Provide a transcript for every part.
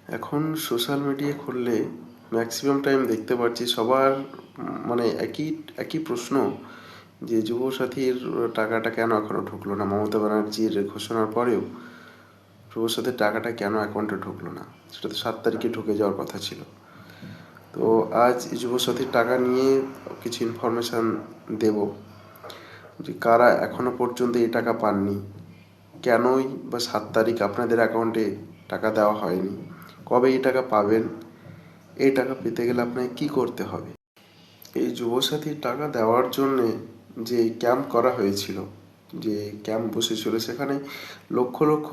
এখন social media খুললে maximum time দেখতে পাচ্ছি সবার মানে একই একই প্রশ্ন যে যুবসাথীর টাকাটা কেন এখনো ঢুকলো না। মমতা ব্যানার্জির ঘোষণার পরেও যুবসাথীর টাকাটা কেন অ্যাকাউন্টে ঢুকলো না, সেটা তো 7 তারিখে ঢুকে যাওয়ার কথা ছিল। তো আজ যুবসাথীর টাকা নিয়ে কিছু ইনফরমেশান দেব যে কারা এখনো পর্যন্ত এই টাকা পাননি, কেনই বা 7 তারিখ আপনাদের অ্যাকাউন্টে টাকা দেওয়া হয়নি, কবে এই টাকা পাবেন, এই টাকা পেতে গেলে আপনাকে কী করতে হবে। এই যুবসাথীর টাকা দেওয়ার জন্যে যে ক্যাম্প করা হয়েছিল, যে ক্যাম্প বসেছিল, সেখানে লক্ষ লক্ষ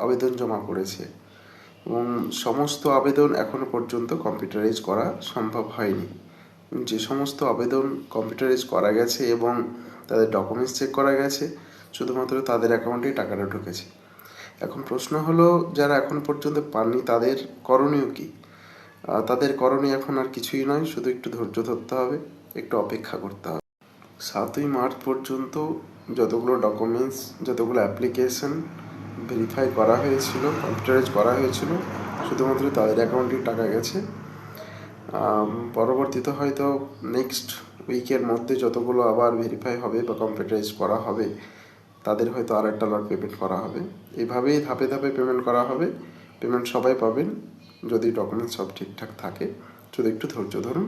আবেদন জমা পড়েছে এবং সমস্ত আবেদন এখনো পর্যন্ত কম্পিউটারাইজ করা সম্ভব হয়নি। যে সমস্ত আবেদন কম্পিউটারাইজ করা গেছে এবং তাদের ডকুমেন্টস চেক করা গেছে, শুধুমাত্র তাদের অ্যাকাউন্টেই টাকাটা ঢুকেছে। এখন প্রশ্ন হলো, যারা এখন পর্যন্ত পাননি তাদের করণীয় কী? তাদের করণীয় এখন আর কিছুই নয়, শুধু একটু ধৈর্য ধরতে হবে, একটু অপেক্ষা করতে হবে। 7ই মার্চ পর্যন্ত যতগুলো ডকুমেন্টস, যতগুলো অ্যাপ্লিকেশন ভেরিফাই করা হয়েছিল, কম্পিউটারাইজ করা হয়েছিল, শুধুমাত্র তাদের অ্যাকাউন্টেই টাকা গেছে। পরবর্তীতে হয়তো নেক্সট উইকের মধ্যে যতগুলো আবার ভেরিফাই হবে বা কম্পিউটারাইজ করা হবে, তাদের হয়তো আর একটা লট পেমেন্ট করা হবে। এইভাবেই ধাপে ধাপে পেমেন্ট করা হবে। পেমেন্ট সবাই পাবেন যদি ডকুমেন্টস সব ঠিকঠাক থাকে। শুধু একটু ধৈর্য ধরুন,